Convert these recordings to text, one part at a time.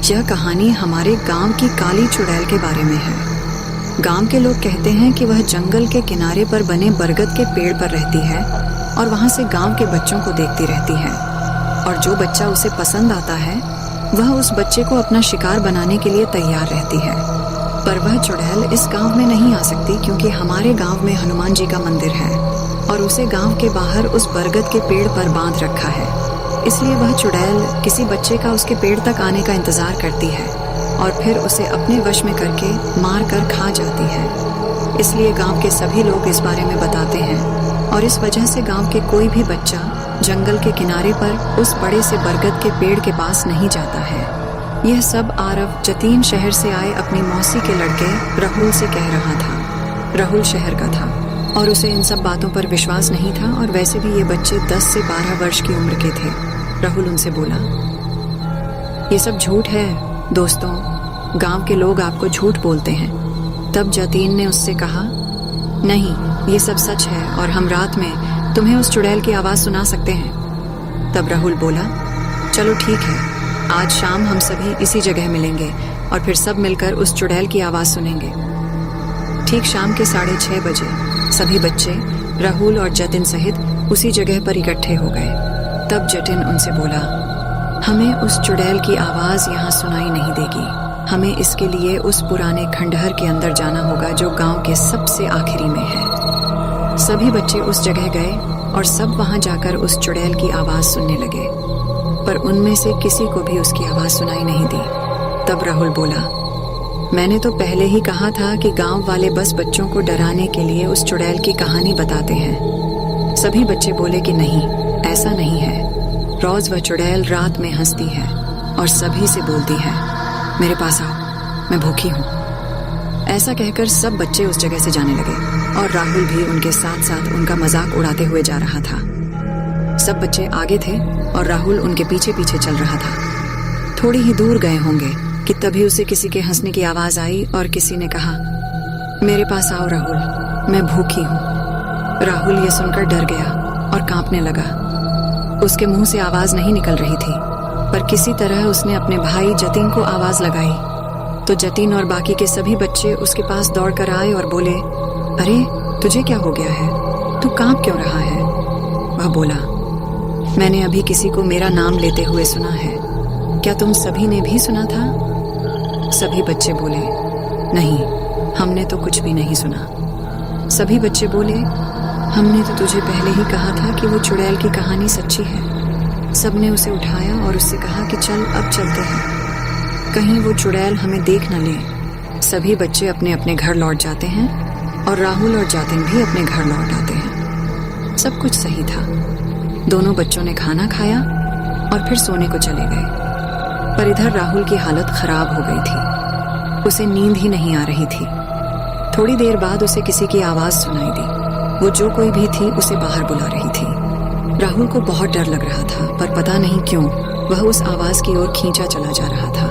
यह कहानी हमारे गांव की काली चुड़ैल के बारे में है। गांव के लोग कहते हैं कि वह जंगल के किनारे पर बने बरगद के पेड़ पर रहती है और वहां से गांव के बच्चों को देखती रहती है, और जो बच्चा उसे पसंद आता है वह उस बच्चे को अपना शिकार बनाने के लिए तैयार रहती है। पर वह चुड़ैल इस गांव में नहीं आ सकती क्योंकि हमारे गांव में हनुमान जी का मंदिर है और उसे गांव के बाहर उस बरगद के पेड़ पर बांध रखा है। इसलिए वह चुड़ैल किसी बच्चे का उसके पेड़ तक आने का इंतजार करती है और फिर उसे अपने वश में करके मार कर खा जाती है। इसलिए गांव के सभी लोग इस बारे में बताते हैं और इस वजह से गांव के कोई भी बच्चा जंगल के किनारे पर उस बड़े से बरगद के पेड़ के पास नहीं जाता है। यह सब आरव जतीन शहर से आए अपनी मौसी के लड़के राहुल से कह रहा था। राहुल शहर का था और उसे इन सब बातों पर विश्वास नहीं था, और वैसे भी ये बच्चे 10 से 12 वर्ष की उम्र के थे। राहुल उनसे बोला, ये सब झूठ है दोस्तों, गांव के लोग आपको झूठ बोलते हैं। तब जतीन ने उससे कहा, नहीं, ये सब सच है और हम रात में तुम्हें उस चुड़ैल की आवाज सुना सकते हैं। तब राहुल बोला, चलो ठीक है, आज शाम हम सभी इसी जगह मिलेंगे और फिर सब मिलकर उस चुड़ैल की आवाज सुनेंगे। ठीक शाम के 6:30 बजे सभी बच्चे राहुल और जतिन सहित उसी जगह पर इकट्ठे हो गए। तब जतिन उनसे बोला, हमें उस चुड़ैल की आवाज यहाँ सुनाई नहीं देगी, हमें इसके लिए उस पुराने खंडहर के अंदर जाना होगा जो गांव के सबसे आखिरी में है। सभी बच्चे उस जगह गए और सब वहां जाकर उस चुड़ैल की आवाज सुनने लगे, पर उनमें से किसी को भी उसकी आवाज सुनाई नहीं दी। तब राहुल बोला, मैंने तो पहले ही कहा था कि गांव वाले बस बच्चों को डराने के लिए उस चुड़ैल की कहानी बताते हैं। सभी बच्चे बोले कि नहीं, ऐसा नहीं है, रोज वह चुड़ैल रात में हंसती है और सभी से बोलती है, मेरे पास आओ, मैं भूखी हूँ। ऐसा कहकर सब बच्चे उस जगह से जाने लगे और राहुल भी उनके साथ साथ उनका मजाक उड़ाते हुए जा रहा था। सब बच्चे आगे थे और राहुल उनके पीछे पीछे चल रहा था। थोड़ी ही दूर गए होंगे कि तभी उसे किसी के हंसने की आवाज आई और किसी ने कहा, मेरे पास आओ राहुल, मैं भूखी हूँ। राहुल ये सुनकर डर गया और कांपने लगा। उसके मुंह से आवाज नहीं निकल रही थी, पर किसी तरह उसने अपने भाई जतिन को आवाज लगाई तो जतिन और बाकी के सभी बच्चे उसके पास दौड़कर आए और बोले, अरे तुझे क्या हो गया है, तू कांप क्यों रहा है? वह बोला, मैंने अभी किसी को मेरा नाम लेते हुए सुना है, क्या तुम सभी ने भी सुना था? सभी बच्चे बोले, नहीं, हमने तो कुछ भी नहीं सुना। सभी बच्चे बोले, हमने तो तुझे पहले ही कहा था कि वो चुड़ैल की कहानी सच्ची है। सबने उसे उठाया और उससे कहा कि चल अब चलते हैं, कहीं वो चुड़ैल हमें देख न ले। सभी बच्चे अपने अपने घर लौट जाते हैं और राहुल और जतिन भी अपने घर लौट आते हैं। सब कुछ सही था। दोनों बच्चों ने खाना खाया और फिर सोने को चले गए। पर इधर राहुल की हालत खराब हो गई थी, उसे नींद ही नहीं आ रही थी। थोड़ी देर बाद उसे किसी की आवाज सुनाई दी। वो जो कोई भी थी उसे बाहर बुला रही थी। राहुल को बहुत डर लग रहा था, पर पता नहीं क्यों वह उस आवाज की ओर खींचा चला जा रहा था।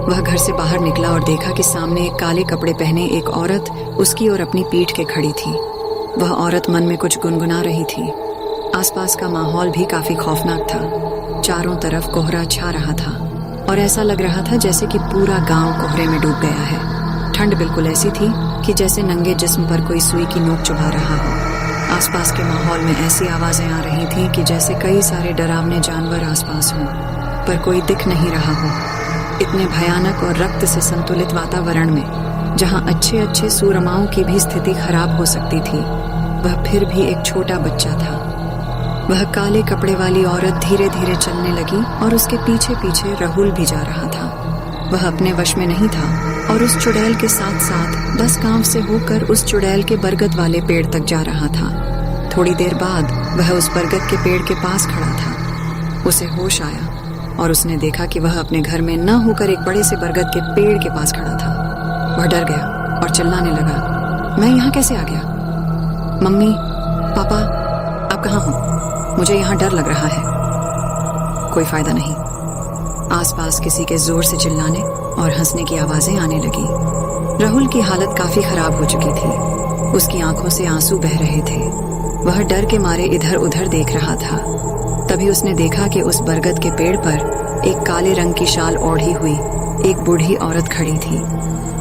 वह घर से बाहर निकला और देखा कि सामने एक काले कपड़े पहने एक औरत उसकी ओर अपनी पीठ के खड़ी थी। वह औरत मन में कुछ गुनगुना रही थी। आसपास का माहौल भी काफी खौफनाक था। चारों तरफ कोहरा छा रहा था और ऐसा लग रहा था जैसे कि पूरा गांव कोहरे में डूब गया है। ठंड बिल्कुल ऐसी थी कि जैसे नंगे जिस्म पर कोई सुई की नोक चुभा रहा हो। आसपास के माहौल में ऐसी आवाजें आ रही थीं कि जैसे कई सारे डरावने जानवर आसपास हों, पर कोई दिख नहीं रहा हो। इतने भयानक और रक्त से संतुलित वातावरण में, जहां अच्छे अच्छे सूरमाओं की भी स्थिति खराब हो सकती थी, वह फिर भी एक छोटा बच्चा था। वह काले कपड़े वाली औरत धीरे धीरे चलने लगी और उसके पीछे पीछे राहुल भी जा रहा था। वह अपने वश में नहीं था और उस चुड़ैल के साथ साथ 10 गांव से होकर उस चुड़ैल के बरगद वाले पेड़ तक जा रहा था। थोड़ी देर बाद वह उस बरगद के पेड़ के पास खड़ा था। उसे होश आया और उसने देखा कि वह अपने घर में न होकर एक बड़े से बरगद के पेड़ के पास खड़ा था। वह डर गया और चिल्लाने लगा, मैं यहाँ कैसे आ गया? मम्मी, पापा, आप कहाँ हो? मुझे यहाँ डर लग रहा है। कोई फायदा नहीं। आसपास किसी के जोर से चिल्लाने और हंसने की आवाजें आने लगी। राहुल की हालत काफी खराब हो चुकी थी। उसकी आंखों से आंसू बह रहे थे। वह डर के मारे इधर उधर देख रहा था। तभी उसने देखा कि उस बरगद के पेड़ पर एक काले रंग की शाल ओढ़ी हुई एक बूढ़ी औरत खड़ी थी।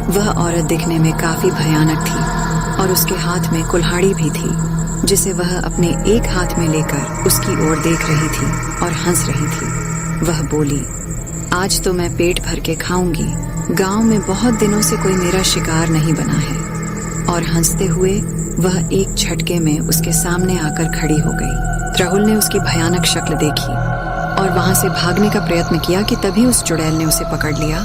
वह औरत दिखने में काफी भयानक थी और उसके हाथ में कुल्हाड़ी भी थी, जिसे वह अपने एक हाथ में लेकर उसकी ओर देख रही थी और हंस रही थी। वह बोली, आज तो मैं पेट भर के खाऊंगी। गांव में बहुत दिनों से कोई मेरा शिकार नहीं बना है। और हंसते हुए वह एक झटके में उसके सामने आकर खड़ी हो गई। राहुल ने उसकी भयानक शक्ल देखी और वहां से भागने का प्रयत्न किया कि तभी उस चुड़ैल ने उसे पकड़ लिया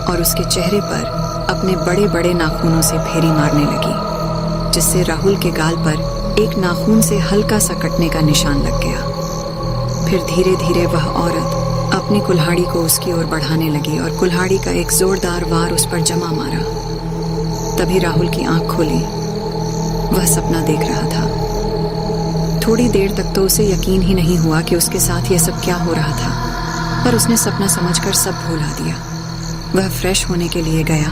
और उसके चेहरे पर अपने बड़े बड़े नाखूनों से फेरी मारने लगी, जिससे राहुल के गाल पर एक नाखून से हल्का सा कटने का निशान लग गया। फिर धीरे धीरे वह औरत अपनी कुल्हाड़ी को उसकी ओर बढ़ाने लगी और कुल्हाड़ी का एक जोरदार वार उस पर जमा मारा। तभी राहुल की आंख खुली। वह सपना देख रहा था। थोड़ी देर तक तो उसे यकीन ही नहीं हुआ कि उसके साथ यह सब क्या हो रहा था, पर उसने सपना समझकर सब भुला दिया। वह फ्रेश होने के लिए गया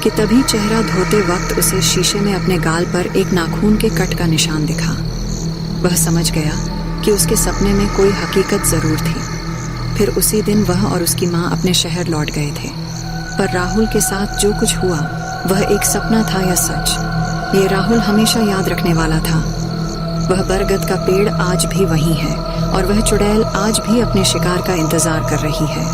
कि तभी चेहरा धोते वक्त उसे शीशे में अपने गाल पर एक नाखून के कट का निशान दिखा। वह समझ गया कि उसके सपने में कोई हकीकत जरूर थी। फिर उसी दिन वह और उसकी माँ अपने शहर लौट गए थे। पर राहुल के साथ जो कुछ हुआ वह एक सपना था या सच, ये राहुल हमेशा याद रखने वाला था। वह बरगद का पेड़ आज भी वहीं है और वह चुड़ैल आज भी अपने शिकार का इंतजार कर रही है।